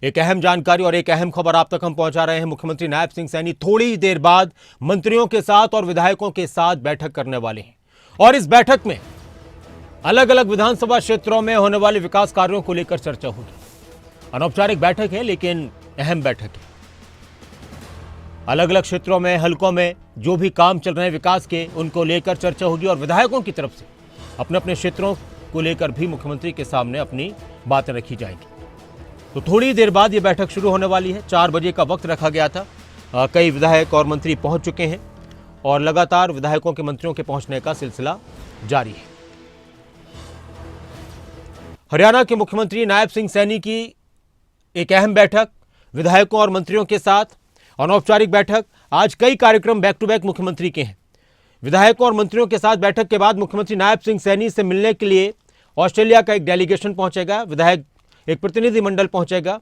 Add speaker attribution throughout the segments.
Speaker 1: एक अहम जानकारी और एक अहम खबर आप तक हम पहुंचा रहे हैं। मुख्यमंत्री नायब सिंह सैनी थोड़ी देर बाद मंत्रियों के साथ और विधायकों के साथ बैठक करने वाले हैं और इस बैठक में अलग अलग विधानसभा क्षेत्रों में होने वाले विकास कार्यों को लेकर चर्चा होगी। अनौपचारिक बैठक है लेकिन अहम बैठक है। अलग अलग क्षेत्रों में, हलकों में जो भी काम चल रहे हैं विकास के, उनको लेकर चर्चा होगी और विधायकों की तरफ से अपने अपने क्षेत्रों को लेकर भी मुख्यमंत्री के सामने अपनी बातें रखी जाएंगी। तो थोड़ी देर बाद ये बैठक शुरू होने वाली है। 4 बजे का वक्त रखा गया था। कई विधायक और मंत्री पहुंच चुके हैं और लगातार विधायकों के मंत्रियों के पहुंचने का सिलसिला जारी है। हरियाणा के मुख्यमंत्री नायब सिंह सैनी की एक अहम बैठक विधायकों और मंत्रियों के साथ, अनौपचारिक बैठक। आज कई कार्यक्रम बैक टू बैक मुख्यमंत्री के हैं। विधायकों और मंत्रियों के साथ बैठक के बाद मुख्यमंत्री नायब सिंह सैनी से मिलने के लिए ऑस्ट्रेलिया का एक डेलीगेशन पहुंचेगा, विधायक एक प्रतिनिधिमंडल पहुंचेगा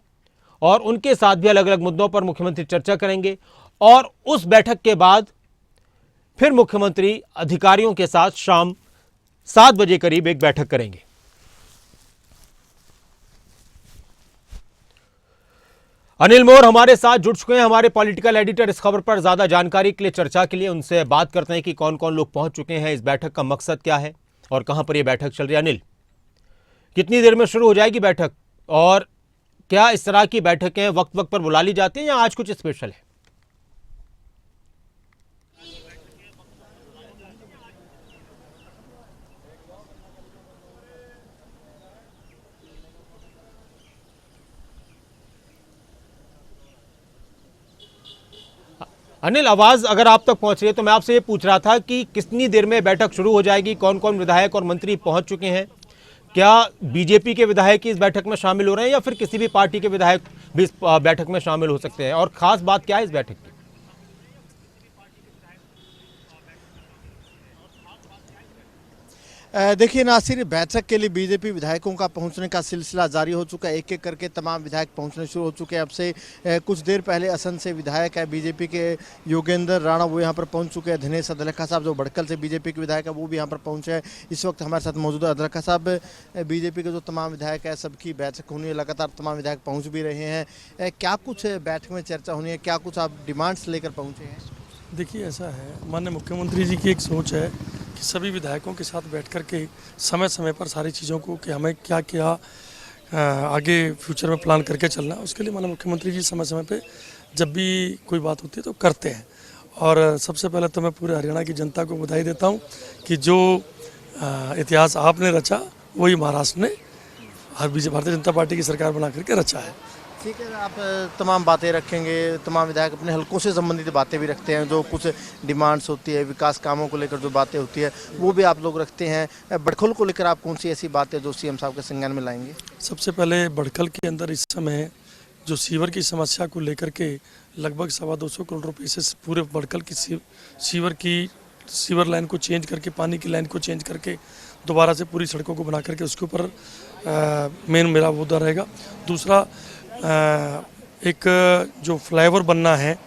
Speaker 1: और उनके साथ भी अलग अलग मुद्दों पर मुख्यमंत्री चर्चा करेंगे। और उस बैठक के बाद फिर मुख्यमंत्री अधिकारियों के साथ शाम 7 बजे करीब एक बैठक करेंगे। अनिल मोर हमारे साथ जुड़ चुके हैं, हमारे पॉलिटिकल एडिटर। इस खबर पर ज्यादा जानकारी के लिए, चर्चा के लिए उनसे बात करते हैं कि कौन कौन लोग पहुंच चुके हैं, इस बैठक का मकसद क्या है और कहां पर यह बैठक चल रही है। अनिल, कितनी देर में शुरू हो जाएगी बैठक और क्या इस तरह की बैठकें वक्त वक्त पर बुला ली जाती हैं या आज कुछ स्पेशल है? अनिल, आवाज अगर आप तक पहुंच रही है तो मैं आपसे ये पूछ रहा था कि कितनी देर में बैठक शुरू हो जाएगी, कौन कौन विधायक और मंत्री पहुंच चुके हैं, क्या बीजेपी के विधायक इस बैठक में शामिल हो रहे हैं या फिर किसी भी पार्टी के विधायक भी इस बैठक में शामिल हो सकते हैं, और खास बात क्या है इस बैठक की?
Speaker 2: देखिए नासिर, बैठक के लिए बीजेपी विधायकों का पहुंचने का सिलसिला जारी हो चुका है। एक एक करके तमाम विधायक पहुंचने शुरू हो चुके हैं। अब से कुछ देर पहले असम से विधायक है बीजेपी के योगेंद्र राणा, वो यहां पर पहुंच चुके हैं। दिनेश अदरखा साहब जो भड़कल से बीजेपी के विधायक है वो भी यहां पर पहुंचे हैं। इस वक्त हमारे साथ मौजूद है अदरखा साहब। बीजेपी के जो तमाम विधायक है सबकी बैठक होनी है, लगातार तमाम विधायक पहुँच भी रहे हैं। क्या कुछ बैठक में चर्चा होनी है, क्या कुछ आप डिमांड्स लेकर पहुँचे हैं?
Speaker 3: देखिए, ऐसा है, माननीय मुख्यमंत्री जी की एक सोच है कि सभी विधायकों के साथ बैठ कर के समय समय पर सारी चीज़ों को कि हमें क्या क्या आगे फ्यूचर में प्लान करके चलना है, उसके लिए माननीय मुख्यमंत्री जी समय समय पे जब भी कोई बात होती है तो करते हैं। और सबसे पहले तो मैं पूरे हरियाणा की जनता को बधाई देता हूँ कि जो इतिहास आपने रचा वही महाराष्ट्र ने भारतीय जनता पार्टी की सरकार बना करके रचा है।
Speaker 2: ठीक है, आप तमाम बातें रखेंगे, तमाम विधायक अपने हलकों से संबंधित बातें भी रखते हैं, जो कुछ डिमांड्स होती है, विकास कामों को लेकर जो बातें होती है वो भी आप लोग रखते हैं। बड़खल को लेकर आप कौन सी ऐसी बातें जो सीएम साहब के संज्ञान में लाएंगे?
Speaker 3: सबसे पहले बड़खल के अंदर इस समय जो सीवर की समस्या को लेकर के लगभग 225 करोड़ रुपये से पूरे बड़खल की सीवर लाइन को चेंज करके, पानी की लाइन को चेंज करके दोबारा से पूरी सड़कों को बना करके उसके ऊपर मेन मेरा मुद्दा रहेगा। दूसरा, एक जो फ्लाईओवर बनना है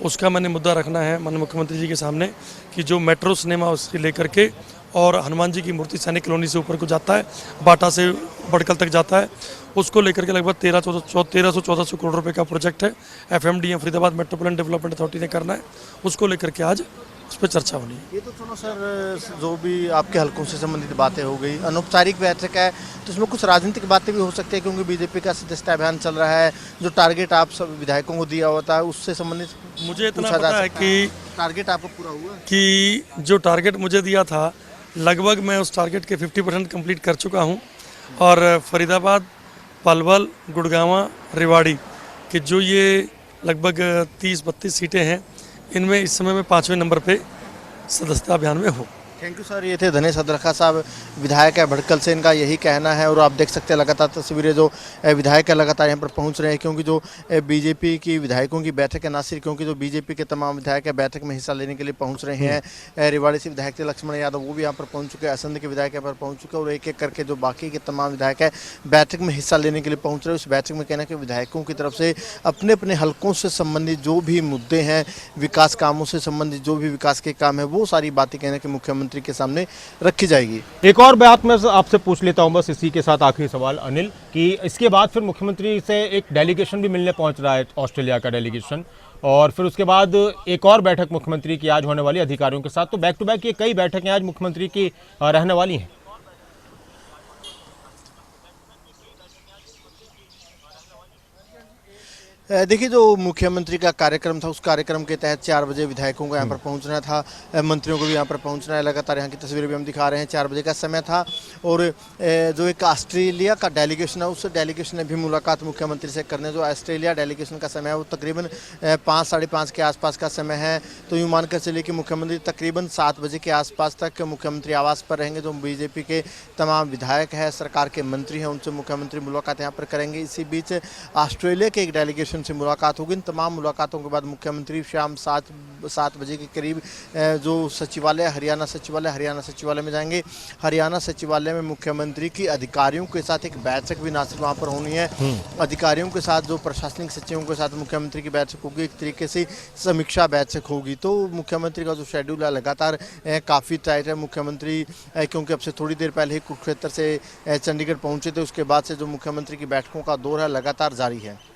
Speaker 3: उसका मैंने मुद्दा रखना है माननीय मुख्यमंत्री जी के सामने कि जो मेट्रो सिनेमा उसके लेकर के और हनुमान जी की मूर्ति सैनिक कॉलोनी से ऊपर को जाता है, बाटा से बड़कल तक जाता है, उसको लेकर के लगभग 1300-1400 करोड़ रुपए का प्रोजेक्ट है। FMDM Faridabad metropolitan development authority ने करना है, उसको लेकर के आज उस पर चर्चा होनी है।
Speaker 2: ये तो चलो सर, जो भी आपके हलकों से संबंधित बातें हो गई। अनौपचारिक बैठक है तो इसमें कुछ राजनीतिक बातें भी हो सकती है, क्योंकि बीजेपी का सदस्यता अभियान चल रहा है। जो टारगेट आप सब विधायकों को दिया होता है उससे संबंधित
Speaker 3: मुझे इतना पता है कि
Speaker 2: टारगेट आपको पूरा हुआ
Speaker 3: कि जो टारगेट मुझे दिया था लगभग मैं उस टारगेट के 50% कंप्लीट कर चुका हूँ। और फरीदाबाद, पलवल, गुड़गांव, रेवाड़ी कि जो ये लगभग 30-32 सीटें हैं, इनमें इस समय में 5वें नंबर पे सदस्यता अभियान में हो।
Speaker 2: Thank you sir. ये थे दिनेश अदरखा साहब, विधायक है भड़कल से, इनका यही कहना है। और आप देख सकते हैं लगातार तस्वीरें जो विधायक है लगातार यहाँ पर पहुँच रहे हैं, क्योंकि जो बीजेपी की विधायकों की बैठक है नासिर, क्योंकि जो बीजेपी के तमाम विधायक है बैठक में हिस्सा लेने के लिए पहुँच रहे हैं। रेवाड़ी से विधायक थे लक्ष्मण यादव, वो भी यहाँ पर पहुँच चुके हैं। असंध के विधायक यहाँ पर पहुँच चुके हैं और एक एक करके जो बाकी के तमाम विधायक है बैठक में हिस्सा लेने के लिए पहुँच रहे हैं। उस बैठक में कहना है कि विधायकों की तरफ से अपने अपने हलकों से संबंधित जो भी मुद्दे हैं, विकास कामों से संबंधित जो भी विकास के काम है, वो सारी बातें कहना कि मुख्यमंत्री मुख्यमंत्री के सामने रखी जाएगी।
Speaker 1: एक और बात मैं आपसे पूछ लेता हूं, बस इसी के साथ आखिरी सवाल अनिल, कि इसके बाद फिर मुख्यमंत्री से एक डेलीगेशन भी मिलने पहुंच रहा है, ऑस्ट्रेलिया का डेलीगेशन, और फिर उसके बाद एक और बैठक मुख्यमंत्री की आज होने वाली अधिकारियों के साथ। तो बैक टू बैक ये कई बैठकें आज मुख्यमंत्री की रहने वाली हैं।
Speaker 2: देखिए, जो मुख्यमंत्री का कार्यक्रम था उस कार्यक्रम के तहत 4 बजे विधायकों को यहाँ पर पहुँचना था, मंत्रियों को भी यहाँ पर पहुँचना है। लगातार यहाँ की तस्वीरें भी हम दिखा रहे हैं, 4 बजे का समय था। और जो एक ऑस्ट्रेलिया का डेलीगेशन है उस डेलीगेशन ने भी मुलाकात मुख्यमंत्री से करने, जो ऑस्ट्रेलिया डेलीगेशन का समय है वो तकरीबन 5 साढ़े 5 के आसपास का समय है। तो यूँ मानकर चलिए कि मुख्यमंत्री तकरीबन 7 बजे के आसपास तक मुख्यमंत्री आवास पर रहेंगे। जो बीजेपी के तमाम विधायक हैं, सरकार के मंत्री हैं, उनसे मुख्यमंत्री मुलाकात यहाँ पर करेंगे। इसी बीच ऑस्ट्रेलिया के एक डेलीगेशन से मुलाकात होगी। इन तमाम मुलाकातों के बाद मुख्यमंत्री शाम 7 बजे के करीब जो सचिवालय हरियाणा सचिवालय में जाएंगे। हरियाणा सचिवालय में मुख्यमंत्री की अधिकारियों के साथ एक बैठक भी ना सिर्फ वहाँ पर होनी है, अधिकारियों के साथ, जो प्रशासनिक सचिवों के साथ मुख्यमंत्री की बैठक होगी, एक तरीके से समीक्षा बैठक होगी। तो मुख्यमंत्री का जो शेड्यूल है लगातार काफ़ी टाइट है। मुख्यमंत्री क्योंकि अब से थोड़ी देर पहले ही कुरुक्षेत्र से चंडीगढ़ पहुँचे थे, उसके बाद से जो मुख्यमंत्री की बैठकों का दौर है लगातार जारी है।